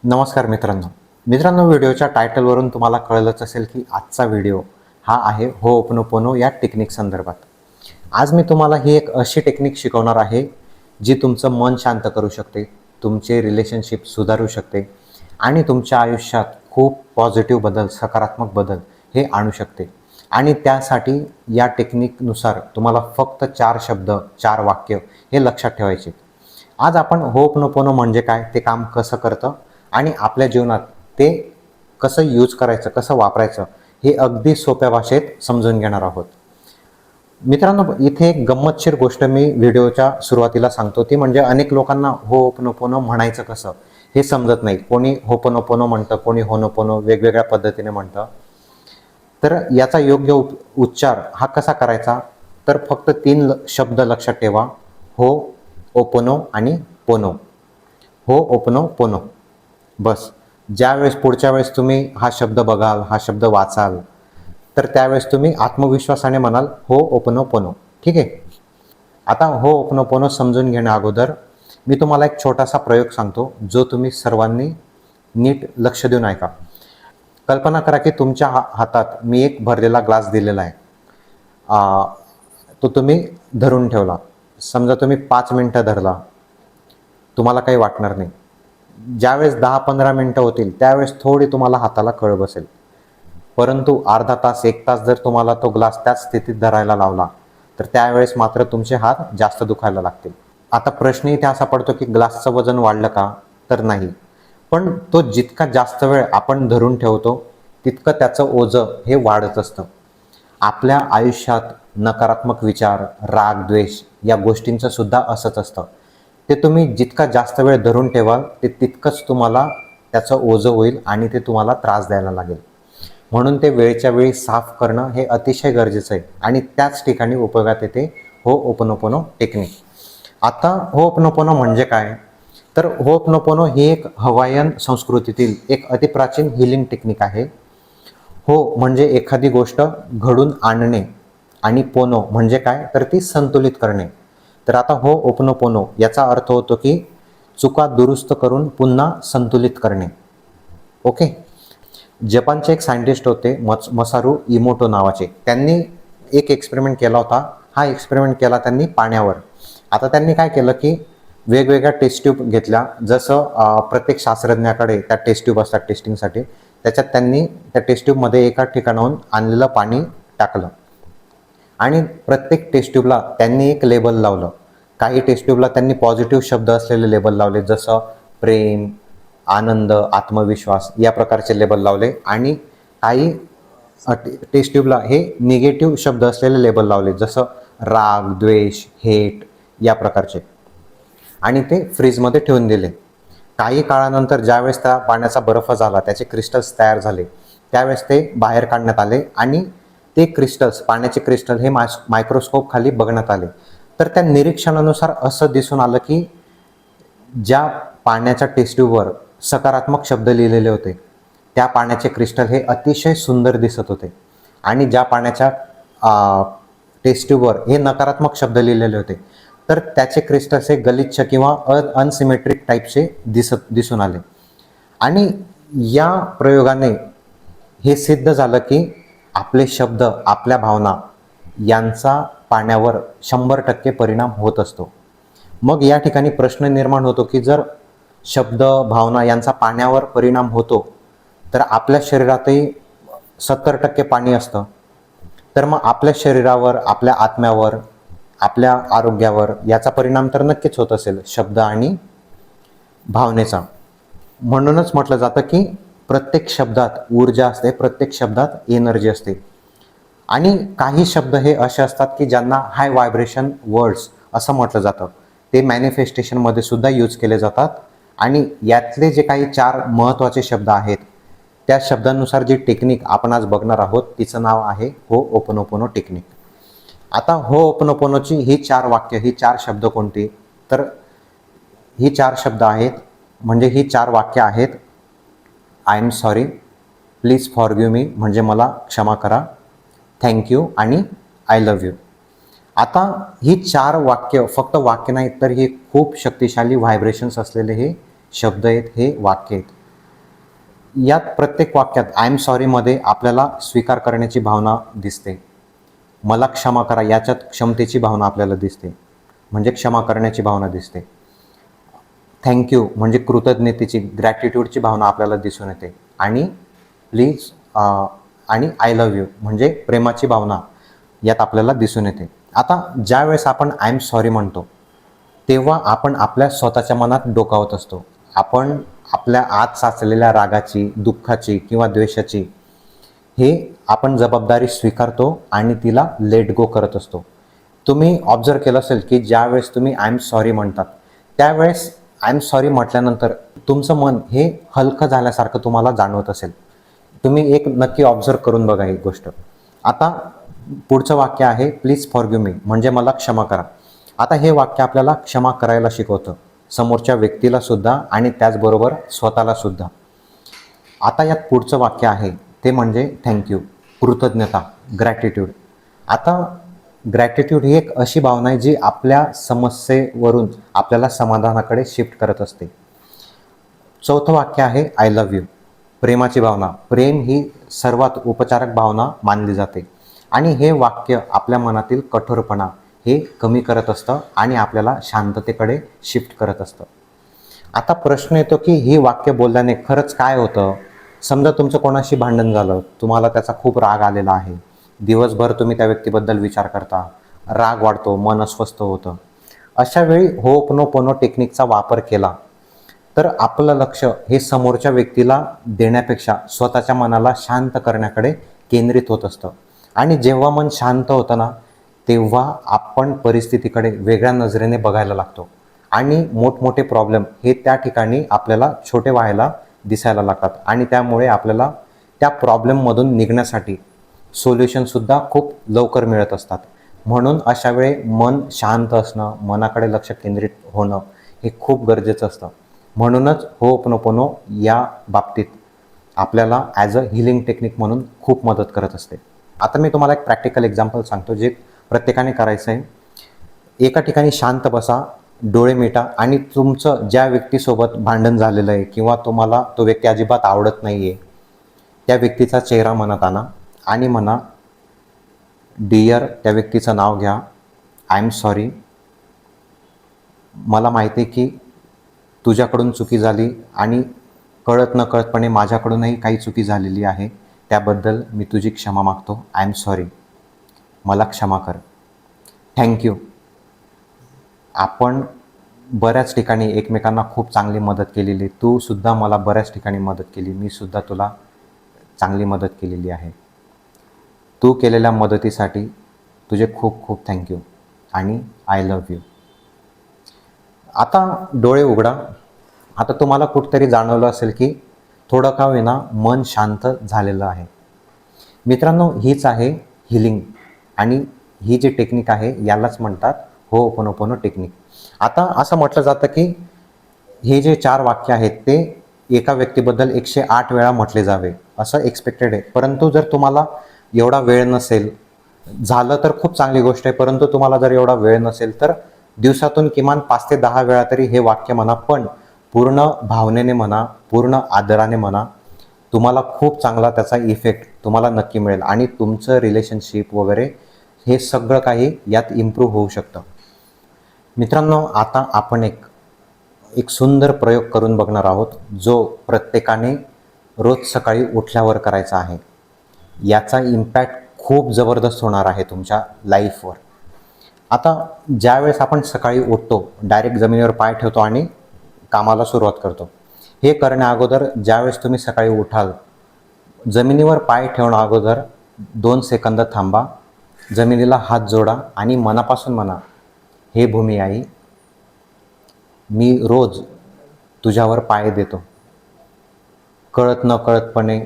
नमस्कार मित्रांनो, व्हिडिओच्या टायटलवरून तुम्हाला कळलंच असेल की आजचा व्हिडिओ हा आहे होओपनोपोनो या टेक्निक संदर्भात. आज मी तुम्हाला ही एक अशी टेक्निक शिकवणार आहे जी तुमचं मन शांत करू शकते, तुमचे रिलेशनशिप सुधारू शकते आणि तुमच्या आयुष्यात खूप पॉझिटिव्ह बदल, सकारात्मक बदल हे आणू शकते. आणि त्यासाठी या टेक्निकनुसार तुम्हाला फक्त 4 शब्द, 4 वाक्य हे लक्षात ठेवायचे. आज आपण होओपनोपोनो म्हणजे काय, ते काम कसं करतं आणि आपल्या जीवनात ते कसं यूज करायचं, कसं वापरायचं हे अगदी सोप्या भाषेत समजून घेणार आहोत. मित्रांनो, इथे एक गंमतशीर गोष्ट मी व्हिडिओच्या सुरुवातीला सांगतो, ती म्हणजे अनेक लोकांना होओपनोपोनो म्हणायचं कसं हे समजत नाही. कोणी होपोनोपोनो म्हणतं, कोणी होनोपोनो, वेगवेगळ्या पद्धतीने म्हणतं. तर याचा योग्य उच्चार हा कसा करायचा, तर फक्त 3 शब्द लक्षात ठेवा: हो, ओपोनो आणि पोनो. हो, ओपोनो, पोनो. बस. ज्यावेळेस पुढच्या वेळेस तुम्ही हा शब्द बघाल, हा शब्द वाचाल, तर त्यावेळेस तुम्ही आत्मविश्वासाने म्हणाल हो ओपोनोपोनो. ठीक आहे. आता हो ओपोनोपोनो समजून घेण्या अगोदर मी तुम्हाला एक छोटासा प्रयोग सांगतो, जो तुम्ही सर्वांनी नीट लक्ष देऊन ऐका. कल्पना करा की तुमच्या हातात मी एक भरलेला ग्लास दिलेला आहे. तो तुम्ही धरून ठेवला. समजा तुम्ही 5 मिनटं धरला, तुम्हाला काही वाटणार नाही. ज्यावेळेस 10-15 मिनटं होतील त्यावेळेस थोडी तुम्हाला हाताला कळ बसेल. परंतु अर्धा तास, 1 तास जर तुम्हाला तो ग्लास त्याच स्थितीत धरायला लावला, तर त्यावेळेस मात्र तुमचे हात जास्त दुखायला लागतील. आता प्रश्न इथे असा पडतो की ग्लासचं वजन वाढलं का, तर नाही. पण तो जितका जास्त वेळ आपण धरून ठेवतो तितकं त्याचं ओझं हे वाढत असतं. आपल्या आयुष्यात नकारात्मक विचार, राग, द्वेष या गोष्टींचं सुद्धा असंच असतं. ते तुम्ही जितका जास्त वेळ धरून ठेवाल ते तितकंच तुम्हाला त्याचं ओझं होईल आणि ते तुम्हाला त्रास द्यायला लागेल. म्हणून ते वेळच्या वेळी साफ करणं हे अतिशय गरजेचं आहे आणि त्याच ठिकाणी उपयोगात येते होओपनोपोनो टेक्निक. आता होओपनोपोनो म्हणजे काय, तर होओपनोपोनो ही एक हवाईयन संस्कृतीतील एक अतिप्राचीन हिलिंग टेक्निक आहे. हो म्हणजे एखादी गोष्ट घडून आणणे आणि पोनो म्हणजे काय, तर ती संतुलित करणे. तर आता होओपनोपोनो याचा अर्थ होतो की चुका दुरुस्त करून पुन्हा संतुलित करणे. ओके. जपानचे एक सायंटिस्ट होते मसारू इमोटो नावाचे. त्यांनी एक एक्सपेरिमेंट केला होता. हा एक्सपेरिमेंट केला त्यांनी पाण्यावर. आता त्यांनी काय केलं की वेगवेगळ्या टेस्ट ट्यूब घेतल्या. जसं प्रत्येक शास्त्रज्ञाकडे त्या टेस्ट ट्यूब असतात टेस्टिंगसाठी. त्याच्यात त्यांनी त्या टेस्ट ट्यूबमध्ये एका ठिकाणाहून आणलेलं पाणी टाकलं आणि प्रत्येक टेस्ट ट्यूबला त्यांनी एक लेबल लावलं. काही टेस्ट ट्यूबला त्यांनी पॉझिटिव्ह शब्द असलेले लेबल लावले, जसं प्रेम, आनंद, आत्मविश्वास या प्रकारचे लेबल लावले. आणि काही टेस्ट ट्यूबला हे निगेटिव्ह शब्द असलेले लेबल लावले, जसं राग, द्वेष, हेट या प्रकारचे. आणि ते फ्रीजमध्ये ठेवून दिले. काही काळानंतर ज्यावेळेस त्या पाण्याचा बर्फ झाला, त्याचे क्रिस्टल्स तयार झाले, त्यावेळेस ते बाहेर काढण्यात आले आणि ते क्रिस्टल्स, पाण्याचे क्रिस्टल हे मायक्रोस्कोप खाली बघण्यात आले. तर त्या निरीक्षणानुसार असं दिसून आलं की ज्या पाण्याच्या टेस्ट ट्यूबवर सकारात्मक शब्द लिहिलेले होते, त्या पाण्याचे क्रिस्टल हे अतिशय सुंदर दिसत होते. आणि ज्या पाण्याच्या टेस्ट ट्यूबवर हे नकारात्मक शब्द लिहिलेले होते, तर त्याचे क्रिस्टल्स हे गलिच्छ किंवा अनसिमेट्रिक टाईपचे दिसून आले. आणि या प्रयोगाने हे सिद्ध झालं की आपले शब्द, आपल्या भावना यांचा पाण्यावर 100% परिणाम होत असतो. मग या ठिकाणी प्रश्न निर्माण होतो की जर शब्द, भावना यांचा पाण्यावर परिणाम होतो, तर आपल्या शरीरातही 70% पाणी असतं. तर मग आपल्या शरीरावर, आपल्या आत्म्यावर, आपल्या आरोग्यावर याचा परिणाम तर नक्कीच होत असेल, शब्द आणि भावनेचा. म्हणूनच म्हटलं जातं की प्रत्येक शब्दात ऊर्जा असते, प्रत्येक शब्दात एनर्जी असते. आणि काही शब्द हे असे असतात की ज्यांना हाय व्हायब्रेशन वर्ड्स असं म्हटलं जातं. ते मॅनिफेस्टेशनमध्ये सुद्धा यूज केले जातात. आणि यातले जे काही 4 महत्त्वाचे शब्द आहेत, त्या शब्दांनुसार जी टेक्निक आपण आज बघणार आहोत तिचं नाव आहे होओपनोपोनो टेक्निक. आता होओपनोपोनोची ही 4 वाक्य, ही 4 शब्द कोणती, तर ही 4 शब्द आहेत, म्हणजे ही 4 वाक्य आहेत: I am sorry, please forgive मी म्हणजे मला क्षमा करा, थँक्यू आणि आय लव्ह यू. आता ही 4 वाक्य फक्त वाक्य नाहीत, तर हे खूप शक्तिशाली व्हायब्रेशन्स असलेले हे शब्द आहेत, हे वाक्य आहेत. यात प्रत्येक वाक्यात आय एम सॉरीमध्ये आपल्याला स्वीकार करण्याची भावना दिसते. मला क्षमा करा याच्यात क्षमतेची भावना आपल्याला दिसते, म्हणजे क्षमा करण्याची भावना दिसते. थँक्यू म्हणजे कृतज्ञतेची, ग्रॅटिट्यूडची भावना आपल्याला दिसून येते. आणि प्लीज आणि आय लव्ह यू म्हणजे प्रेमाची भावना यात आपल्याला दिसून येते. आता ज्या वेळेस आपण आय एम सॉरी म्हणतो तेव्हा आपण आपल्या स्वतःच्या मनात डोकावत असतो. आपण आपल्या आत साचलेल्या रागाची, दुःखाची किंवा द्वेषाची हे आपण जबाबदारी स्वीकारतो आणि तिला लेट गो करत असतो. तुम्ही ऑब्झर्व केलं असेल की ज्या वेळेस तुम्ही आय एम सॉरी म्हणतात त्यावेळेस आय एम सॉरी म्हटल्यानंतर तुमचं मन हे हलकं झाल्यासारखं तुम्हाला जाणवत असेल. तुम्ही एक नक्की ऑब्झर्व करून बघा ही गोष्ट. आता पुढचं वाक्य आहे प्लीज फॉरगिव्ह मी म्हणजे मला क्षमा करा. आता हे वाक्य आपल्याला क्षमा करायला शिकवतं, समोरच्या व्यक्तीला सुद्धा आणि त्याचबरोबर स्वतःला सुद्धा. आता यात पुढचं वाक्य आहे ते म्हणजे थँक्यू, कृतज्ञता, ग्रॅटिट्यूड. आता ग्रॅटिट्यूड ही एक अशी भावना आहे जी आपल्या समस्येवरून आपल्याला समाधानाकडे शिफ्ट करत असते. चौथं वाक्य आहे आय लव्ह यू, प्रेमाची भावना. प्रेम ही सर्वात उपचारक भावना मानली जाते आणि हे वाक्य आपल्या मनातील कठोरपणा हे कमी करत असतं आणि आपल्याला शांततेकडे शिफ्ट करत असतं. आता प्रश्न येतो की ही वाक्य बोलल्याने खरंच काय होतं? समजा तुमचं कोणाशी भांडण झालं, तुम्हाला त्याचा खूप राग आलेला आहे, दिवसभर तुम्ही त्या व्यक्तीबद्दल विचार करता, राग वाढतो, मन अस्वस्थ होतं. अशा वेळी होओपनोपोनो टेक्निकचा वापर केला तर आपलं लक्ष हे समोरच्या व्यक्तीला देण्यापेक्षा स्वतःच्या मनाला शांत करण्याकडे केंद्रित होत असतं. आणि जेव्हा मन शांत होतं ना तेव्हा आपण परिस्थितीकडे वेगळ्या नजरेने बघायला लागतो आणि मोठमोठे प्रॉब्लेम हे त्या ठिकाणी आपल्याला छोटे व्हायला दिसायला लागतात आणि त्यामुळे आपल्याला त्या प्रॉब्लेममधून निघण्यासाठी सोल्युशनसुद्धा खूप लवकर मिळत असतात. म्हणून अशा वेळी मन शांत असणं, मनाकडे लक्ष केंद्रित होणं हे खूप गरजेचं असतं. म्हणूनच होओपनोपोनो या बाबतीत आपल्याला ॲज अ हिलिंग टेक्निक म्हणून खूप मदत करत असते. आता मी तुम्हाला एक प्रॅक्टिकल एक्झाम्पल सांगतो जे प्रत्येकाने करायचं आहे. एका ठिकाणी शांत बसा, डोळे मिटा आणि तुमचं ज्या व्यक्तीसोबत भांडण झालेलं आहे किंवा तुम्हाला तो व्यक्ती अजिबात आवडत नाही आहे त्या व्यक्तीचा चेहरा मनात आणा आणि म्हणा डिअर, त्या व्यक्तीचं नाव घ्या, आय एम सॉरी, मला माहिती आहे की तुझ्याकडून चुकी झाली आणि कळत नकळतपणे माझ्याकडूनही काही चुकी झालेली आहे, त्याबद्दल मी तुझी क्षमा मागतो, आय एम सॉरी, मला क्षमा कर, थँक्यू. आपण बऱ्याच ठिकाणी एकमेकांना खूप चांगली मदत केलेली, तू सुद्धा मला बऱ्याच ठिकाणी मदत केली, मी सुद्धा तुला चांगली मदत केलेली आहे. तू केलेल्या मदतीसाठी तुझे खूप खूप थँक्यू आणि आय लव्ह यू. आता डोळे उघडा. आता तुम्हाला कुठेतरी जाणवलं असेल की थोडं का होईना मन शांत झालेलं आहे. मित्रांनो, हीच आहे हिलिंग आणि ही जी टेक्निक आहे यालाच म्हणतात होओपनोपोनो टेक्निक. आता असं म्हटलं जातं की हे जे 4 वाक्य आहेत ते एका व्यक्तीबद्दल 108 वेळा म्हटले जावे असं एक्सपेक्टेड आहे. परंतु जर तुम्हाला एवढा वेळ नसेल, झालं तर खूप चांगली गोष्ट आहे, परंतु तुम्हाला जर एवढा वेळ नसेल तर दिवसातून किमान 5 ते 10 वेळा तरी हे वाक्य म्हणा, पण पूर्ण भावनेने म्हणा, पूर्ण आदराने म्हणा. तुम्हाला खूप चांगला त्याचा इफेक्ट तुम्हाला नक्की मिळेल आणि तुमचं रिलेशनशिप वगैरे हे सगळं काही यात इम्प्रूव्ह होऊ शकतं. मित्रांनो, आता आपण एक सुंदर प्रयोग करून बघणार आहोत जो प्रत्येकाने रोज सकाळी उठल्यावर करायचा आहे. याचा इम्पॅक्ट खूप जबरदस्त होणार आहे तुमच्या लाईफवर. आता ज्यावेळेस आपण सकाळी उठतो डायरेक्ट जमिनीवर पाय ठेवतो आणि कामाला सुरुवात करतो. हे करण्या अगोदर ज्यावेळेस तुम्ही सकाळी उठाल, जमिनीवर पाय ठेवण्या अगोदर 2 सेकंद थांबा, जमिनीला हात जोडा आणि मनापासून म्हणा, हे भूमी आई, मी रोज तुझ्यावर पाय देतो. कळत नकळतपणे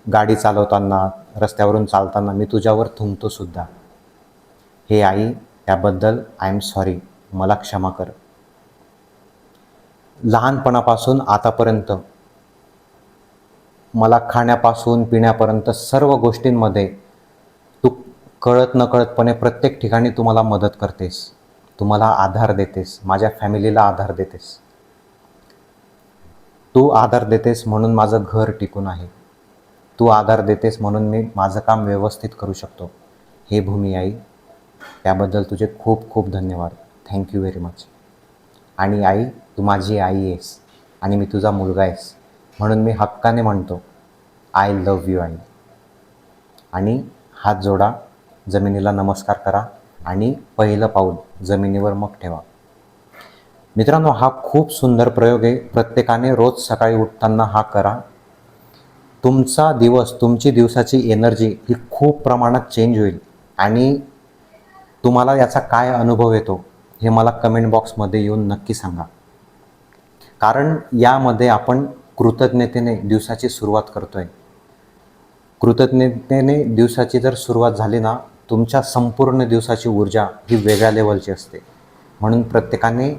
गाडी चालवताना, रस्त्यावरून चालताना मी तुझ्यावर थुंकतो सुद्धा. हे आई, त्याबद्दल आय एम सॉरी, मला क्षमा कर. लहानपणापासून आतापर्यंत मला खाण्यापासून पिण्यापर्यंत सर्व गोष्टींमध्ये तू कळत नकळतपणे प्रत्येक ठिकाणी तू मला मदत करतेस, तू मला आधार देतेस, माझ्या फॅमिलीला आधार देतेस. तू आधार देतेस म्हणून माझं घर टिकून आहे. तू आधार देतेस म्हणून मी माझं काम व्यवस्थित करू शकतो. हे भूमी आई, त्याबद्दल तुझे खूप खूप धन्यवाद. Thank you very much. आणि आई, तू माझी आई आहेस आणि मी तुझा मुलगा आहेस, म्हणून मी हक्काने म्हणतो आय लव्ह यू आई. आणि हात जोडा, जमिनीला नमस्कार करा आणि पहिलं पाऊल जमिनीवर मग ठेवा. मित्रांनो, हा खूप सुंदर प्रयोग आहे. प्रत्येकाने रोज सकाळी उठताना हा करा. तुमचा दिवस, तुमची दिवसाची एनर्जी ही खूप प्रमाणात चेंज होईल. आणि तुम्हाला याचा काय अनुभव येतो हे मला कमेंट बॉक्समध्ये येऊन नक्की सांगा. कारण यामध्ये आपण कृतज्ञतेने दिवसाची सुरुवात करतोय. कृतज्ञतेने दिवसाची जर सुरुवात झाली ना, तुमच्या संपूर्ण दिवसाची ऊर्जा ही वेगळ्या लेवलची असते. म्हणून प्रत्येकाने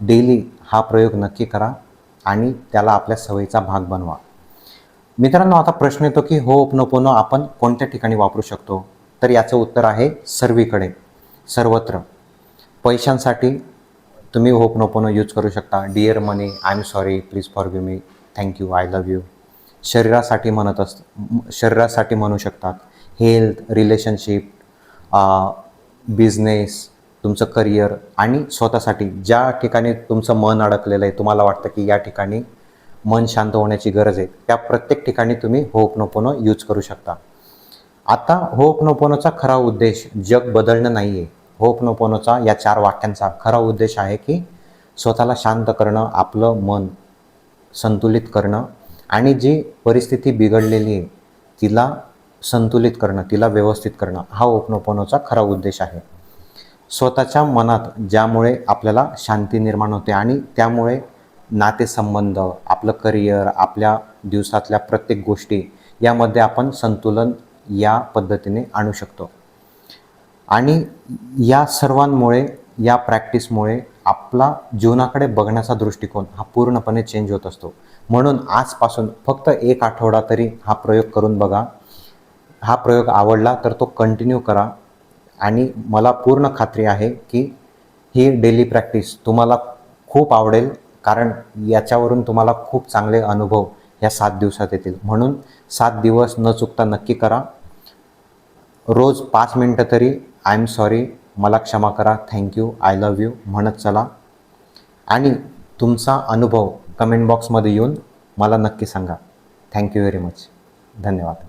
डेली हा प्रयोग नक्की करा आणि त्याला आपल्या सवयीचा भाग बनवा. मित्रांनो, आता प्रश्न येतो की होओपनोपोनो आपण कोणत्या ठिकाणी वापरू शकतो? तर याचं उत्तर आहे सर्वीकडे, सर्वत्र. पैशांसाठी तुम्ही होओपनोपोनो यूज करू शकता. Dear money, I am sorry, please forgive me, thank you, I love you. शरीरासाठी शरीरासाठी म्हणू शकतात. हेल्थ, रिलेशनशिप, बिझनेस, तुमचं करिअर आणि स्वतःसाठी ज्या ठिकाणी तुमचं मन अडकलेलं आहे, तुम्हाला वाटतं की या ठिकाणी मन शांत होण्याची गरज आहे, त्या प्रत्येक ठिकाणी तुम्ही होओपनोपोनो यूज करू शकता. आता होओपनोपोनोचा खरा उद्देश जग बदलणं नाही आहे. होओपनोपोनोचा या 4 वाक्यांचा खरा उद्देश आहे की स्वतःला शांत करणं, आपलं मन संतुलित करणं आणि जी परिस्थिती बिघडलेली आहे तिला संतुलित करणं, तिला व्यवस्थित करणं, हा होओपनोपोनोचा खरा उद्देश आहे. स्वतःच्या मनात ज्यामुळे आपल्याला शांती निर्माण होते आणि त्यामुळे नातेसंबंध, आपलं करिअर, आपल्या दिवसातल्या प्रत्येक गोष्टी यामध्ये आपण संतुलन या पद्धतीने आणू शकतो. आणि या सर्वांमुळे, या प्रॅक्टिसमुळे आपला जीवनाकडे बघण्याचा दृष्टिकोन हा पूर्णपणे चेंज होत असतो. म्हणून आजपासून फक्त 1 आठवडा तरी हा प्रयोग करून बघा. हा प्रयोग आवडला तर तो कंटिन्यू करा आणि मला पूर्ण खात्री आहे की ही डेली प्रॅक्टिस तुम्हाला खूप आवडेल. कारण याच्यावरून तुम्हाला खूप चांगले अनुभव या 7 दिवसात येतील. म्हणून 7 दिवस न चुकता नक्की करा. रोज 5 मिनटं तरी आय एम सॉरी, मला क्षमा करा, थँक्यू, आय लव्ह यू म्हणत चला. आणि तुमचा अनुभव कमेंट बॉक्समध्ये येऊन मला नक्की सांगा. Thank you very much. धन्यवाद.